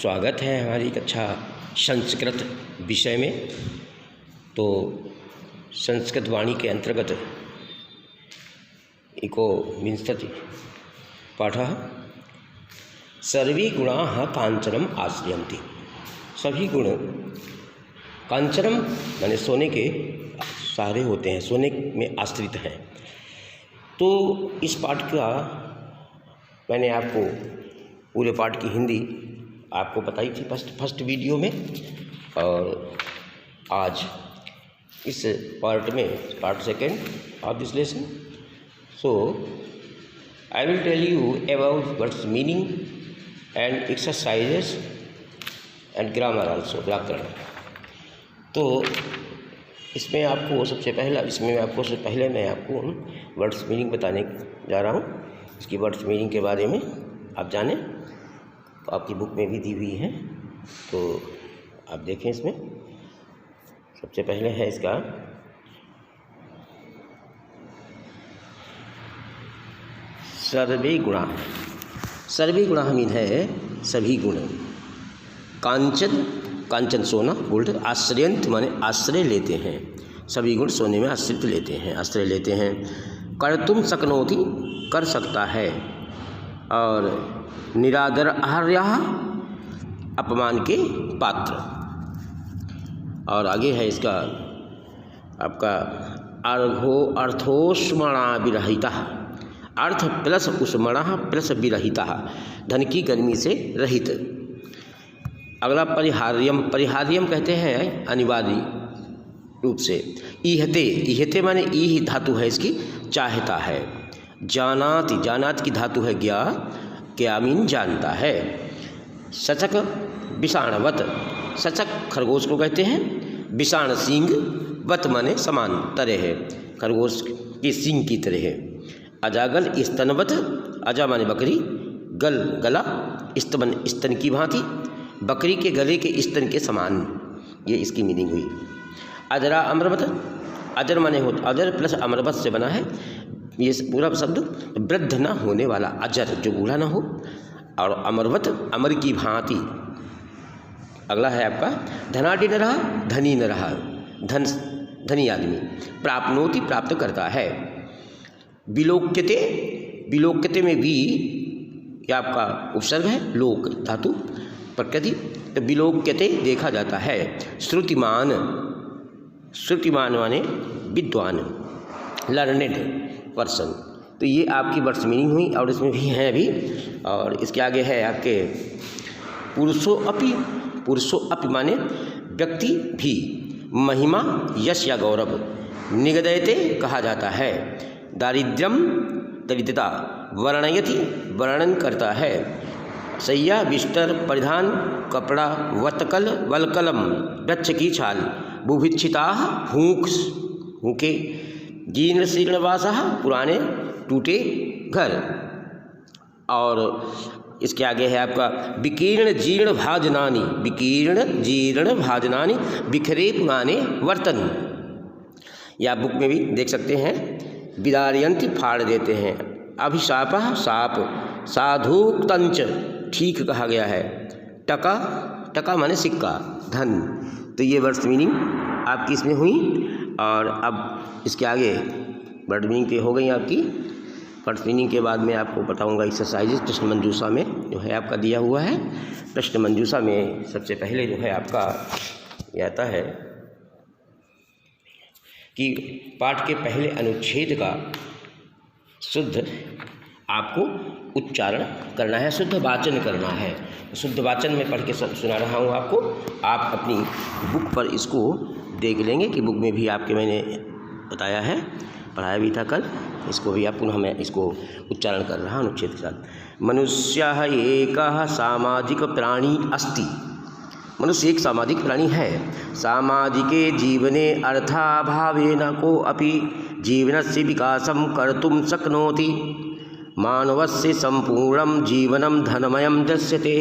स्वागत है हमारी कक्षा संस्कृत विषय में। तो संस्कृत वाणी के अंतर्गत एकोविंशति पाठः सर्वे गुणाः कांचनम आश्रयन्ति। सभी गुण कांचनम माने सोने के सहारे होते हैं, सोने में आश्रित हैं। तो इस पाठ का मैंने आपको पूरे पाठ की हिंदी आपको बताई थी फर्स्ट वीडियो में, और आज इस पार्ट में part second of this lesson. So I will tell you about words meaning and exercises and grammar also, व्याकरण। तो इसमें आपको सबसे पहले मैं आपको वर्ड्स मीनिंग बताने जा रहा हूँ। इसकी वर्ड्स मीनिंग के बारे में आप जानें, तो आपकी बुक में भी दी हुई है, तो आप देखें। इसमें सबसे पहले है इसका सर्वे गुणा। सर्वे गुणा मीन है सभी गुण। कांचन, कांचन सोना, गोल्ड। आश्रयंत माने आश्रय लेते हैं। सभी गुण सोने में आश्रित लेते हैं, आश्रय लेते हैं। कर्तुम शक्नोति, कर सकता है। और निरादर आहार्यः, अपमान के पात्र। और आगे है इसका आपका अर्थोष्मणा विरहितः। अर्थ प्लस उष्मणः प्लस विरहितः, धन की गर्मी से रहित। अगला परिहार्यम। परिहार्यम कहते हैं अनिवार्य रूप से। ईहते, ईहते माने ई धातु है इसकी, चाहता है। जानाति, जानात की धातु है ज्ञा, क्या मीन जानता है। सचक विषाणवत, सचक खरगोश को कहते हैं। विषाण सींग, वत माने समान, तरह है, खरगोश की सींग की तरह है। अजागल स्तनवत, अजा माने बकरी, गल गला, स्तन स्तन की भांति, बकरी के गले के स्तन के समान, ये इसकी मीनिंग हुई। अजरा अमरवत, अजर माने हो, अजर प्लस अमरवत से बना है ये पूरा शब्द। वृद्ध न होने वाला, अजर जो बूढ़ा ना हो, और अमरवत अमर की भांति। अगला है आपका धनाढ्य न रहा, धनी न रहा, धनी आदमी। प्राप्नोति, प्राप्त करता है। विलोक्यते, विलोक्यते में भी ये आपका उपसर्ग है, लोक धातु प्रकृति। तो विलोक्यते देखा जाता है। श्रुतिमान, श्रुतिमान माने विद्वान, लर्नेड पर्सन। तो ये आपकी वर्ड्स मीनिंग हुई, और इसमें भी है अभी। और इसके आगे है आपके पुरुषो अपि। पुरुषो अपि माने व्यक्ति भी। महिमा यश या गौरव। निगदयते कहा जाता है। दारिद्र्यम दरिद्रता। वर्णयति वर्णन करता है। शय्या बिस्तर, परिधान कपड़ा, वत्कल वलकलम वृक्ष की छाल। बुभिक्षिता भूख, भूखे। जीर्ण शीर्णवासः, पुराने टूटे घर। और इसके आगे है आपका विकीर्ण जीर्ण भाजनानि। विकीर्ण जीर्ण भाजनानि, बिखरे पुराने बर्तन। या बुक में भी देख सकते हैं। विदारयन्ति, फाड़ देते हैं। अभिशापः, साप। साधुक्तंच, ठीक कहा गया है। टका, टका माने सिक्का, धन। तो ये वर्ड्स मीनिंग आपकी इसमें हुई। और अब इसके आगे वर्ड मीनिंग पे हो गई आपकी। वर्ड मीनिंग के बाद मैं आपको बताऊंगा एक्सरसाइजेस। प्रश्न मंजूषा में जो है आपका दिया हुआ है। प्रश्न मंजूषा में सबसे पहले जो है आपका ये आता है कि पाठ के पहले अनुच्छेद का शुद्ध आपको उच्चारण करना है, शुद्ध वाचन करना है। शुद्ध वाचन में पढ़ के सुना रहा हूँ आपको। आप अपनी बुक पर इसको देख लेंगे कि बुक में भी आपके मैंने बताया है, पढ़ाया भी था कल। इसको भी आप पुनः मैं इसको उच्चारण कर रहा हूँ अनुच्छेद के साथ। मनुष्यः एकः सामाजिक प्राणी अस्ति। मनुष्य एक सामाजिक प्राणी है। सामाजिके जीवने अर्थाभावेन को अपि जीवनस्य विकासं कर्तुं शक्नोति। मानवस्य सम्पूर्णं जीवनं धनमयं दृश्यते।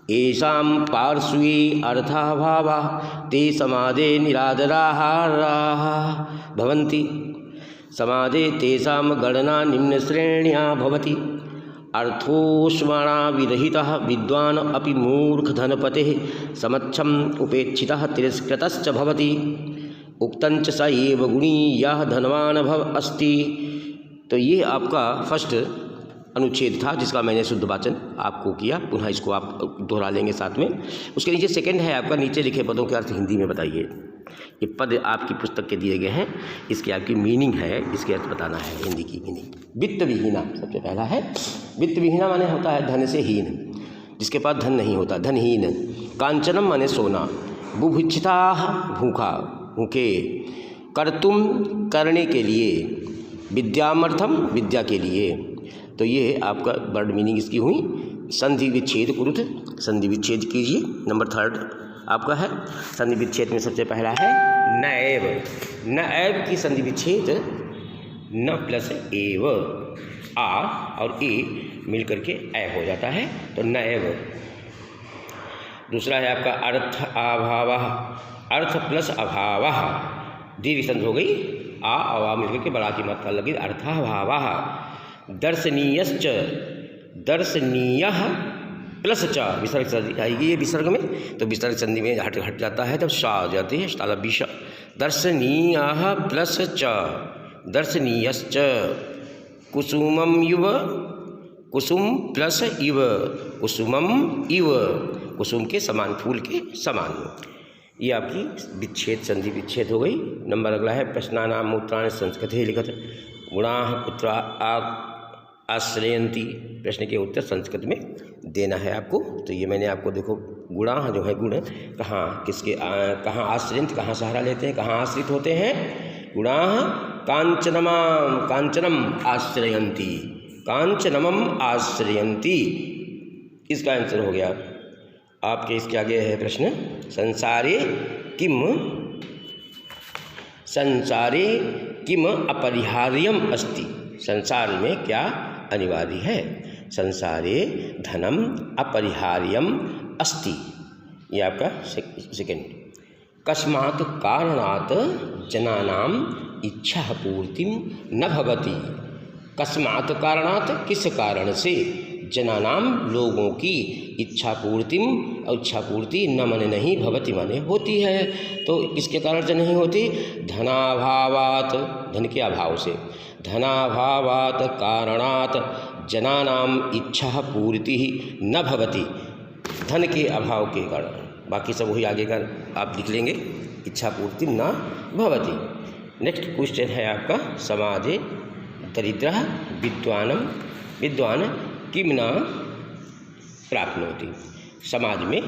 येषां पार्श्वे अर्थाभावः ते समाजे निरादराः भवन्ति। समाजे तेषां गणना निम्नश्रेण्या भवति। अर्थोष्माणा विरहितः विद्वान् अपि मूर्खधनपतेः समक्षम उपेक्षितः तिरस्कृतश्च भवति उक्तञ्च स एव गुणी यः धनवान् भव अस्ति। तो ये आपका फर्स्ट अनुच्छेद था जिसका मैंने शुद्ध वाचन आपको किया, पुनः इसको आप दोहरा लेंगे साथ में। उसके नीचे सेकंड है आपका, नीचे लिखे पदों के अर्थ हिंदी में बताइए। ये पद आपकी पुस्तक के दिए गए हैं, इसकी आपकी मीनिंग है, इसके अर्थ बताना है, हिंदी की मीनिंग। वित्त विहीना सबसे पहला है। वित्त विहीना माने होता है धन से हीन, जिसके पास धन नहीं होता, धनहीन। कांचनम माने सोना, बुभुक्षिता भूखा भूखे, कर्तुम करने के लिए, विद्यामर्थम विद्या के लिए। तो ये आपका वर्ड मीनिंग इसकी हुई। संधि विच्छेद कुरुथ, संधि विच्छेद कीजिए। नंबर थर्ड आपका है संधि विच्छेद में सबसे पहला है नएव। नएव की संधि विच्छेद न प्लस एव, आ और ए मिल करके ए हो जाता है, तो नएव। दूसरा है आपका अर्थ अभावः, अर्थ प्लस अभावः, दीर्घ संधि हो गई, आ और आ मिलकर के बड़ा की मात्रा लगी, अर्थाभावः। दर्शनीयश्च, दर्शनीयः प्लस च विसर्ग संधि आएगी ये विसर्ग में, तो विसर्ग संधि में हट जाता है, तब सा आ जाती है, ताला विष। दर्शनीयः प्लस च, दर्शनीयश्च। कुसुमम युव, कुसुम प्लस इव, कुसुमम इव, कुसुम के समान, फूल के समान। ये आपकी विच्छेद संधि विच्छेद हो गई। नंबर अगला है प्रश्नानाम उत्तराणि संस्कृते लिखत गुणाः कुत्र आश्रयन्ति। प्रश्न के उत्तर संस्कृत में देना है आपको। तो ये मैंने आपको देखो गुणाः जो है गुण कहाँ किसके कहाँ आश्रयन्त, कहाँ सहारा लेते हैं, कहाँ आश्रित होते हैं। गुणाः कांचनमाम, कांचनम आश्रयन्ति, कांचनमम आश्रयन्ति, इसका आंसर हो गया आपके। इसके आगे है प्रश्न संसारे किम, संसारे किम अपरिहार्यम अस्ति। संसार में क्या अनिवार्य है। संसारे धनम अपरिहार्यम अस्ति, ये आपका सेकंड। कस्मात् कारणात् जनानाम इच्छा पूर्तिम न भवति। कस्मात् कारणात्, किस कारण से, जनानाम लोगों की, इच्छा पूर्तिम, इच्छा पूर्ति न मने नहीं, भवति माने होती है। तो किसके कारण से नहीं होती, धनाभावात, धन के अभाव से, धनाभावात कारणात जनानाम इच्छा पूर्ति न भवति, धन के अभाव के कारण। बाकी सब वही आगे का आप लिख लेंगे, इच्छा पूर्ति न भवति। नेक्स्ट क्वेश्चन है आपका समाजे दरिद्रः विद्वानम, विद्वान किम न प्राप्नोति। समाज में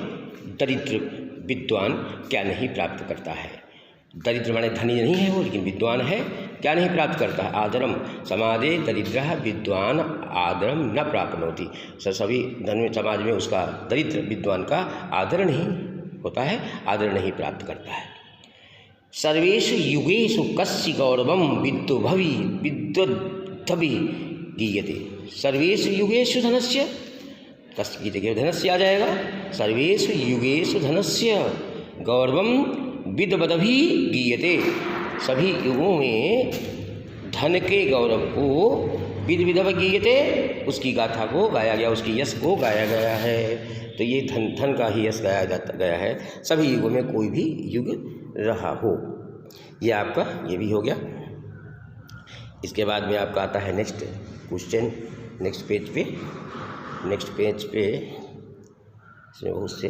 दरिद्र विद्वान क्या नहीं प्राप्त करता है। दरिद्र माने धनी नहीं है वो, लेकिन विद्वान है, क्या नहीं प्राप्त करता है। आदरम समाजे दरिद्रः विद्वान आदरम न प्राप्नोति। सभी धन समाज में उसका दरिद्र विद्वान का आदर नहीं होता है, आदर नहीं प्राप्त करता है। सर्वेषु युगेषु कस्य गौरवम विद्वभवि विद्वद्भवि गीयते। सर्वेषु युगेषु धनस्य, कस्य की जगह धनस्य आ जाएगा। सर्वेषु युगेषु धनस्य गौरवम विद्वद्भवि गीयते। सभी युगों में धन के गौरव को विद्वद्भवि गीयते, उसकी गाथा को गाया गया, उसकी यश को गाया गया है। तो ये धन का ही यश गाया गया है, सभी युगों में कोई भी युग रहा हो। ये आपका ये भी हो गया। इसके बाद में आपका आता है नेक्स्ट क्वेश्चन, नेक्स्ट पेज पे उससे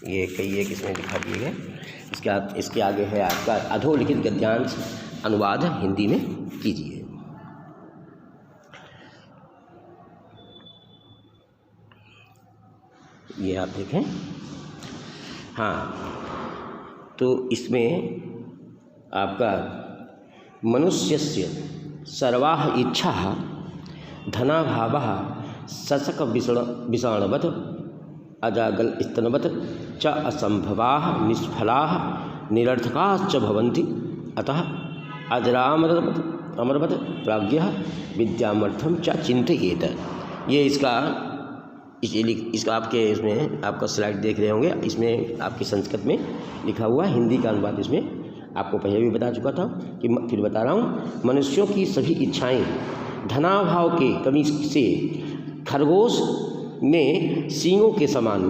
ये कई एक इसमें दिखा दिए गए। इसके आगे है आपका अधोलिखित गद्यांश अनुवाद हिंदी में कीजिए। ये आप देखें। हाँ, तो इसमें आपका मनुष्यस्य सर्वाः इच्छाः धनाभावः शशक विषाणवत् अजागल स्तनवत् च असंभवाः निष्फलाः निरर्थकाश्च भवन्ति। अतः अमरवत् प्राज्ञः विद्यामर्थम च चिन्तयेत। ये इसका आपके इसमें आपका स्लाइड देख रहे होंगे, इसमें आपकी संस्कृत में लिखा हुआ हिंदी का अनुवाद इसमें आपको पहले भी बता चुका था कि फिर बता रहा हूँ। मनुष्यों की सभी इच्छाएं धनाभाव के कमी से खरगोश में सींगों के समान,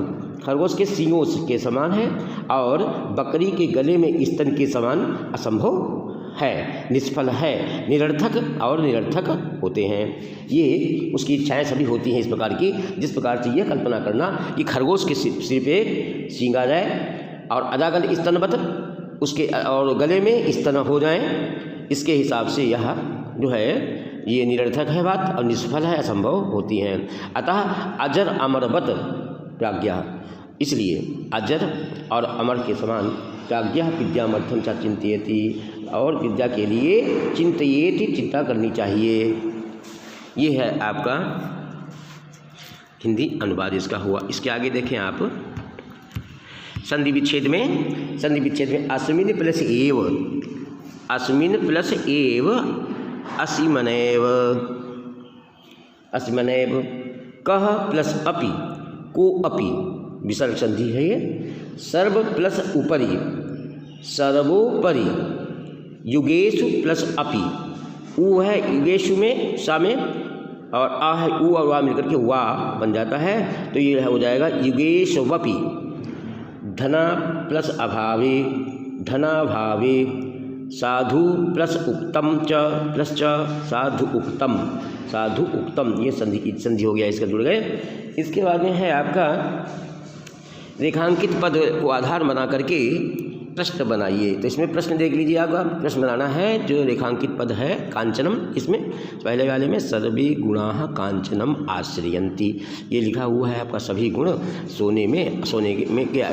खरगोश के सींगों के समान है और बकरी के गले में स्तन के समान असंभव है, निष्फल है, निरर्थक और निरर्थक होते हैं। ये उसकी इच्छाएं सभी होती हैं इस प्रकार की, जिस प्रकार से यह कल्पना करना कि खरगोश के सिर पे सींग आ जाए और अदागल स्तनवत उसके और गले में स्तन हो जाएं, इसके हिसाब से यह जो है ये निरर्थक है बात और निष्फल है, असंभव होती हैं। अतः अजर अमरवत प्राज्ञा, इसलिए अजर और अमर के समान प्राज्ञा विद्यामर्थम च चिंतयति, और विद्या के लिए चिंतयेति, चिंता करनी चाहिए। ये है आपका हिंदी अनुवाद इसका हुआ। इसके आगे देखें आप संधि विच्छेद में अस्मिन् प्लस एव, अस्मिन् प्लस एव असिमनैव, असिमनैव, कह प्लस अपि, को अपि विसर्ग संधि है ये। सर्व प्लस उपरि, सर्वोपरि, युगेषु प्लस अपि, उ है युगेषु में सा में और आ है उ और वा मिलकर के वा बन जाता है, तो ये हो जाएगा युगेशवपि। धना प्लस अभावे, धनाभावे, साधु प्लस उक्तम च प्लस च साधु उक्तम, साधु उक्तम, ये संधि हो गया, इसका जुड़ गए। इसके बाद में है आपका रेखांकित पद को आधार बना करके प्रश्न बनाइए। तो इसमें प्रश्न देख लीजिए, आपका प्रश्न बनाना है जो रेखांकित पद है कांचनम, इसमें पहले वाले में सर्वे गुणाः कांचनम आश्रयन्ति, ये लिखा हुआ है आपका सभी गुण सोने में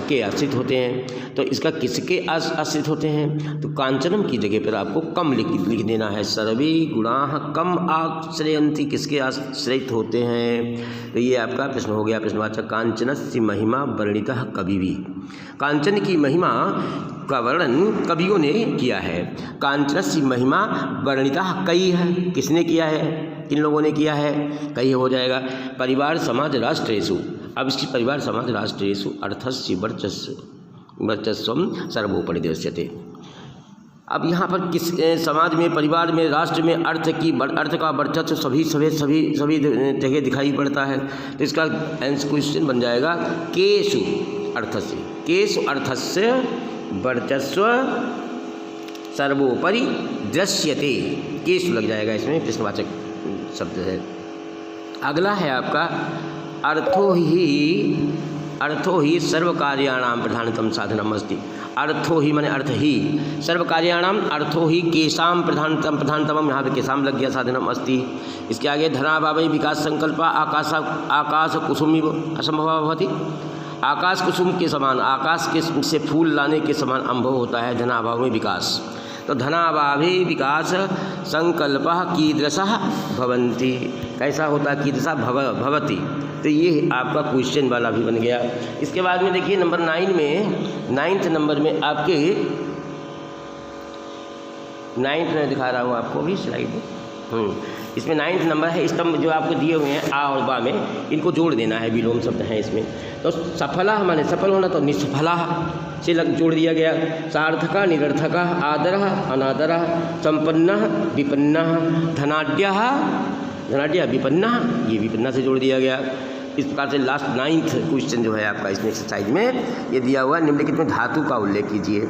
के आश्रित होते हैं। तो इसका किसके आश्रित होते हैं, तो कांचनम की जगह पर आपको कम लिख देना है। सर्वे गुणाः कम आश्रयन्ति, किसके आश्रित होते हैं, तो ये आपका प्रश्न हो गया। प्रश्नवाचक कांचनस्य महिमा वर्णितः कविभिः, कांचन की महिमा का वर्णन कवियों ने किया है। कांचनस्य महिमा वर्णितः कई है, किसने किया है, किन लोगों ने किया है, कई हो जाएगा। परिवार समाज राष्ट्रेषु, अब इसकी परिवार समाज राष्ट्रेषु अर्थस्य वर्चस्वम सर्वोपरि दृश्यते। अब यहाँ पर किस समाज में, परिवार में, राष्ट्र में अर्थ का वर्चस्व सभी जगह दिखाई पड़ता है। तो इसका क्वेश्चन बन जाएगा केषु अर्थस्य, केषु अर्थस्य वर्चस्व सर्वोपरि दृश्यते, केषु लग जाएगा, इसमें प्रश्नवाचक शब्द है। अगला है आपका अर्थो ही सर्व कार्याणाम प्रधानतम साधनम अस्ति। अर्थो ही माने अर्थ ही, सर्व कार्याणाम अर्थो ही केशाम प्रधानतम, यहाँ पे केशाम लग गया, साधनम अस्ति। इसके आगे धनाभावे विकास संकल्पा आकाश कुसुमिव असंभव भवति, आकाश कुसुम के समान, आकाश के से फूल लाने के समान अंभव होता है धनाभाव में विकास। तो धनाभावे विकास संकल्पः कीदृशः भवन्ति, कैसा होता, कीदृशः भवति। तो ये आपका क्वेश्चन वाला भी बन गया। इसके बाद में देखिए नंबर 9 में, 9th नंबर में आपके 9th में दिखा रहा हूँ आपको भी स्लाइड में। इसमें 9th नंबर है, स्तंभ जो आपको दिए हुए हैं आ और बा में, इनको जोड़ देना है, विलोम शब्द है इसमें। तो सफला माने सफल होना, तो निष्फला से जोड़ दिया गया। सार्थका निरर्थका, आदरः अनादरः, संपन्नः विपन्नः, धनाढ्यः विपन्नः, ये विपन्ना से जोड़ दिया गया। इस प्रकार से लास्ट 9th क्वेश्चन जो है आपका इसमें एक्सरसाइज में ये दिया हुआ है। निम्नलिखित में धातु का उल्लेख कीजिए।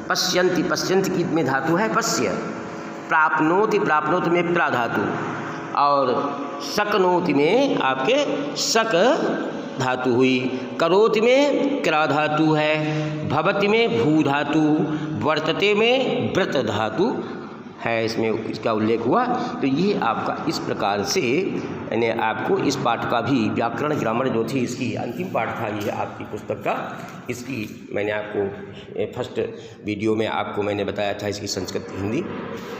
पश्यन्ति, पश्यन्ति में धातु है पश्य। प्राप्नोति, प्राप्नोति में प्रा धातु, और शक्नोति में आपके शक धातु हुई। करोति में क्रा धातु है। भवति में भू धातु, वर्तते में व्रत धातु है, इसमें इसका उल्लेख हुआ। तो ये आपका इस प्रकार से यानी आपको इस पाठ का भी व्याकरण ग्रामर जो थी इसकी अंतिम पाठ था ये आपकी पुस्तक का। इसकी मैंने आपको फर्स्ट वीडियो में आपको मैंने बताया था इसकी संस्कृत हिंदी,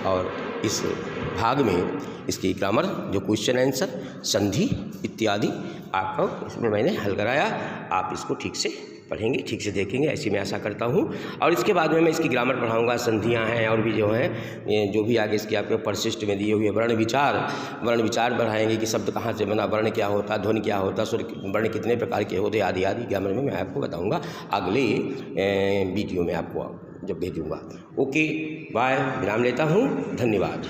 और इस भाग में इसकी ग्रामर जो क्वेश्चन आंसर संधि इत्यादि आपको इसमें मैंने हल कराया। आप इसको ठीक से पढ़ेंगे, ठीक से देखेंगे, ऐसी मैं आशा करता हूँ। और इसके बाद में मैं इसकी ग्रामर पढ़ाऊँगा, संधियाँ हैं और भी जो हैं जो भी आगे इसके आपके परिशिष्ट में दिए हुए वर्ण विचार बढ़ाएंगे कि शब्द कहाँ से बना, वर्ण क्या होता, ध्वनि क्या होता, स्वर वर्ण कितने प्रकार के होते, आदि आदि ग्रामर में मैं आपको बताऊँगा अगले वीडियो में आपको जब भेजूँगा। ओके बाय, विराम लेता हूँ, धन्यवाद।